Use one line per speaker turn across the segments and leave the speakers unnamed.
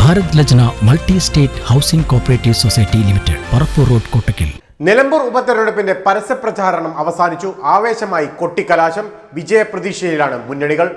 Bharat Lajna multi state housing cooperative society limited, Parappur road, Kottakkal.
Nilambur ഉപതെരഞ്ഞെടുപ്പിന്റെ പരസ്യപ്രചാരണം അവസാനിച്ചു. ആവേശമായി കൊട്ടിക്കലാശം. വിജയപ്രതീക്ഷയിലാണ് മുന്നണികൾ.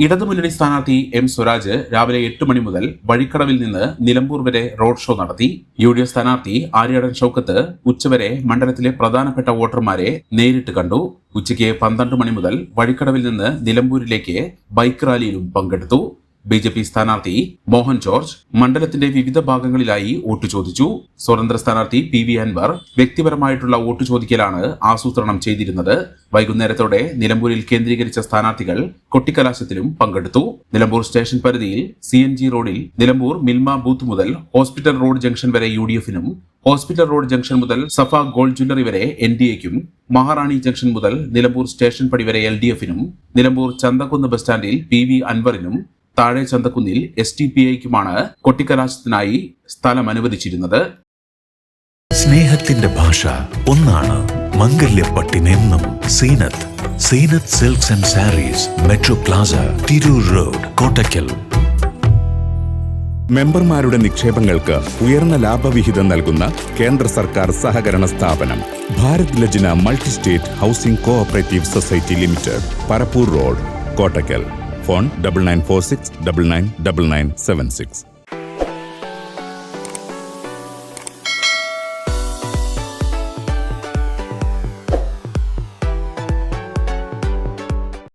ഇടതുമുന്നണി സ്ഥാനാർത്ഥി എം സ്വരാജ് രാവിലെ 8 മണി മുതൽ വഴിക്കടവിൽ നിന്ന് നിലമ്പൂർ വരെ റോഡ് ഷോ നടത്തി. UDF സ്ഥാനാർത്ഥി ആര്യാടൻ ഷൗക്കത്ത് ഉച്ചവരെ മണ്ഡലത്തിലെ പ്രധാനപ്പെട്ട വോട്ടർമാരെ നേരിട്ട് കണ്ടു. ഉച്ചയ്ക്ക് 12 മണി മുതൽ വഴിക്കടവിൽ നിന്ന് നിലമ്പൂരിലേക്ക് ബൈക്ക് റാലിയിലും പങ്കെടുത്തു. BJP സ്ഥാനാർത്ഥി മോഹൻ ജോർജ് മണ്ഡലത്തിന്റെ വിവിധ ഭാഗങ്ങളിലായി വോട്ട് ചോദിച്ചു. സ്വതന്ത്ര സ്ഥാനാർത്ഥി PV അൻവർ വ്യക്തിപരമായിട്ടുള്ള വോട്ട് ചോദിക്കലാണ് ആസൂത്രണം ചെയ്തിരുന്നത്. വൈകുന്നേരത്തോടെ നിലമ്പൂരിൽ കേന്ദ്രീകരിച്ച സ്ഥാനാർത്ഥികൾ കൊട്ടിക്കലാശത്തിലും പങ്കെടുത്തു. നിലമ്പൂർ സ്റ്റേഷൻ പരിധിയിൽ CNG റോഡിൽ നിലമ്പൂർ മിൽമ ബൂത്ത് മുതൽ ഹോസ്പിറ്റൽ റോഡ് ജംഗ്ഷൻ വരെ UDFനും, ഹോസ്പിറ്റൽ റോഡ് ജംഗ്ഷൻ മുതൽ സഫ ഗോൾഡ് ജ്വല്ലറി വരെ NDAയ്ക്കും, മഹാറാണി ജംഗ്ഷൻ മുതൽ നിലമ്പൂർ സ്റ്റേഷൻ പടി വരെ LDFനും, നിലമ്പൂർ ചന്തക്കുന്ന് ബസ് സ്റ്റാൻഡിൽ PV അൻവറിനും, താഴെ ചന്തക്കുന്നിൽ STPIക്കുമാണ് കൊട്ടിക്കലാശത്തിനായി സ്ഥലം അനുവദിച്ചിരുന്നത്.
സ്നേഹത്തിന്റെ ഭാഷ ഒന്നാണ്. മംഗല്യപ്പട്ടിനെന്നും Seenath silks and sarees, metro plaza, Tirur road, Kottakkal.
മെമ്പർമാരുടെ നിക്ഷേപങ്ങൾക്ക് ഉയർന്ന ലാഭവിഹിതം നൽകുന്ന കേന്ദ്ര സർക്കാർ സഹകരണ സ്ഥാപനം Bharat Lajna multi state housing cooperative society limited, Parappur road, Kottakkal. Phone 9946999976.